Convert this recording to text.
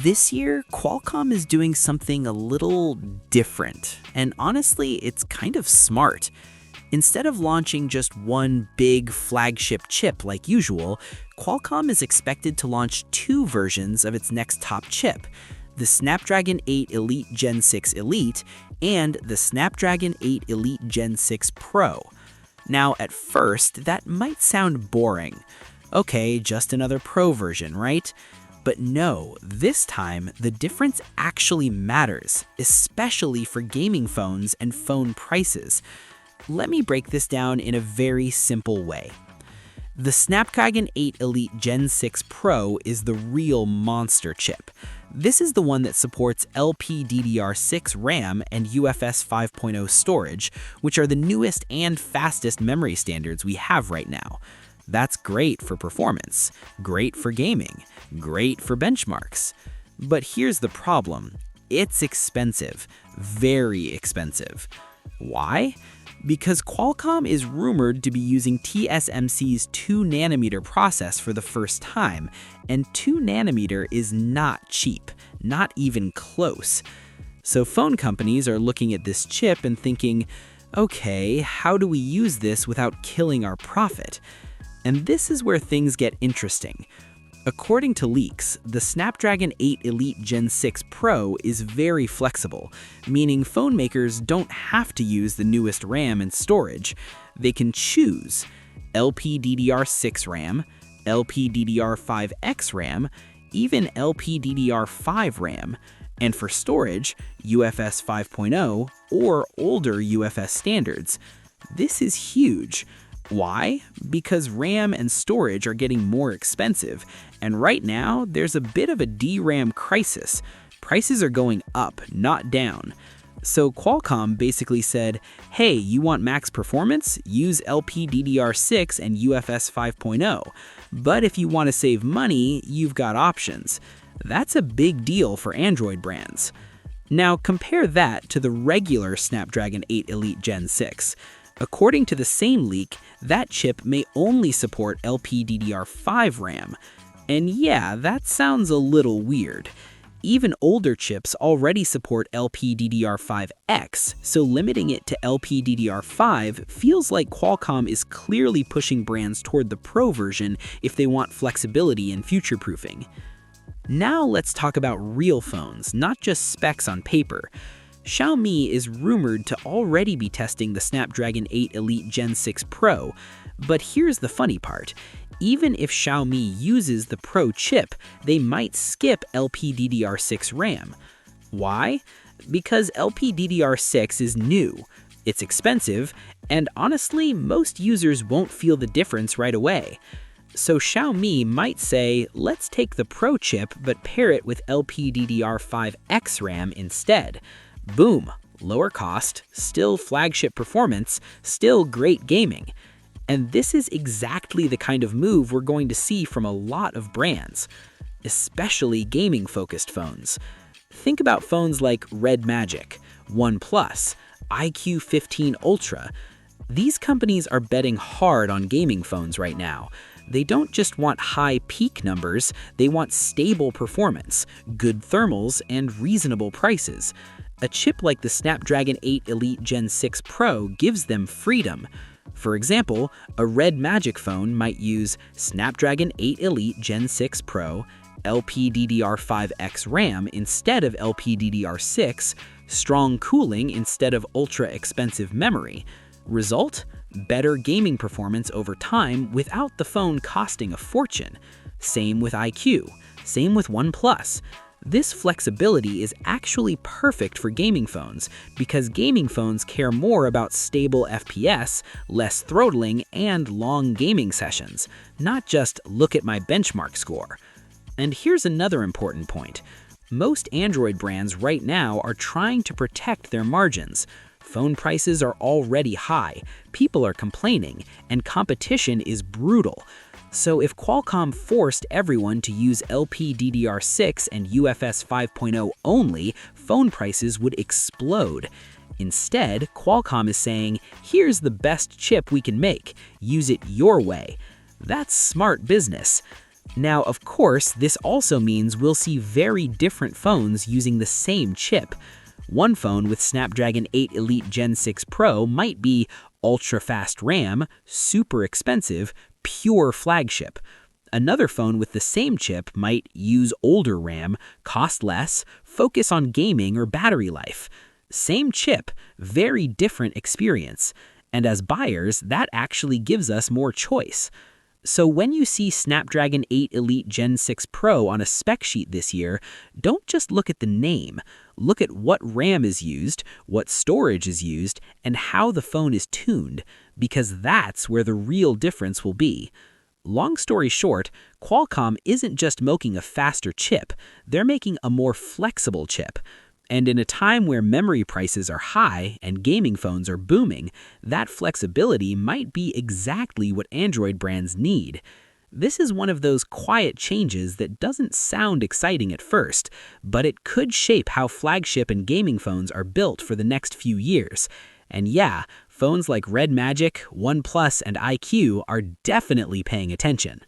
This year, Qualcomm is doing something a little different, and honestly, it's kind of smart. Instead of launching just one big flagship chip like usual, Qualcomm is expected to launch two versions of its next top chip, the Snapdragon 8 Elite Gen 6 Elite and the Snapdragon 8 Elite Gen 6 Pro. Now, at first, that might sound boring. Okay, just another Pro version, right? But no, this time, the difference actually matters, especially for gaming phones and phone prices. Let me break this down in a very simple way. The Snapdragon 8 Elite Gen 6 Pro is the real monster chip. This is the one that supports LPDDR6 RAM and UFS 5.0 storage, which are the newest and fastest memory standards we have right now. That's great for performance, great for gaming, great for benchmarks. But here's the problem. It's expensive, very expensive. Why? Because Qualcomm is rumored to be using TSMC's 2nm process for the first time, and 2nm is not cheap, not even close. So phone companies are looking at this chip and thinking, okay, how do we use this without killing our profit? And this is where things get interesting. According to leaks, the Snapdragon 8 Elite Gen 6 Pro is very flexible, meaning phone makers don't have to use the newest RAM and storage. They can choose LPDDR6 RAM, LPDDR5X RAM, even LPDDR5 RAM, and for storage, UFS 5.0 or older UFS standards. This is huge. Why? Because RAM and storage are getting more expensive, and right now there's a bit of a DRAM crisis. Prices are going up, not down. So Qualcomm basically said, hey, you want max performance? Use LPDDR6 and UFS 5.0. But if you want to save money, you've got options. That's a big deal for Android brands. Now compare that to the regular Snapdragon 8 Elite Gen 6. According to the same leak, that chip may only support LPDDR5 RAM. And yeah, that sounds a little weird. Even older chips already support LPDDR5X, so limiting it to LPDDR5 feels like Qualcomm is clearly pushing brands toward the Pro version if they want flexibility and future-proofing. Now let's talk about real phones, not just specs on paper. Xiaomi is rumored to already be testing the Snapdragon 8 Elite Gen 6 Pro, but here's the funny part. Even if Xiaomi uses the Pro chip, they might skip LPDDR6 RAM. Why? Because LPDDR6 is new, it's expensive, and honestly, most users won't feel the difference right away. So Xiaomi might say, let's take the Pro chip but pair it with LPDDR5X RAM instead. Boom, lower cost, still flagship performance, still great gaming. And this is exactly the kind of move we're going to see from a lot of brands, especially gaming-focused phones. Think about phones like RedMagic, OnePlus, iQOO 15 Ultra. These companies are betting hard on gaming phones right now. They don't just want high peak numbers, they want stable performance, good thermals, and reasonable prices. A chip like the Snapdragon 8 Elite Gen 6 Pro gives them freedom. For example, a RedMagic phone might use Snapdragon 8 Elite Gen 6 Pro, LPDDR5X RAM instead of LPDDR6, strong cooling instead of ultra-expensive memory. Result? Better gaming performance over time without the phone costing a fortune. Same with iQOO, same with OnePlus. This flexibility is actually perfect for gaming phones because gaming phones care more about stable FPS, less throttling, and long gaming sessions, not just look at my benchmark score. And here's another important point. Most Android brands right now are trying to protect their margins. Phone prices are already high, people are complaining, and competition is brutal. So if Qualcomm forced everyone to use LPDDR6 and UFS 5.0 only, phone prices would explode. Instead, Qualcomm is saying, here's the best chip we can make, use it your way. That's smart business. Now, of course, this also means we'll see very different phones using the same chip. One phone with Snapdragon 8 Elite Gen 6 Pro might be ultra-fast RAM, super expensive, pure flagship. Another phone with the same chip might use older RAM, cost less, focus on gaming or battery life. Same chip, very different experience. And as buyers, that actually gives us more choice. So when you see Snapdragon 8 Elite Gen 6 Pro on a spec sheet this year, don't just look at the name. Look at what RAM is used, what storage is used, and how the phone is tuned, because that's where the real difference will be. Long story short, Qualcomm isn't just making a faster chip, they're making a more flexible chip. And in a time where memory prices are high and gaming phones are booming, that flexibility might be exactly what Android brands need. This is one of those quiet changes that doesn't sound exciting at first, but it could shape how flagship and gaming phones are built for the next few years. And yeah, phones like RedMagic, OnePlus, and iQOO are definitely paying attention.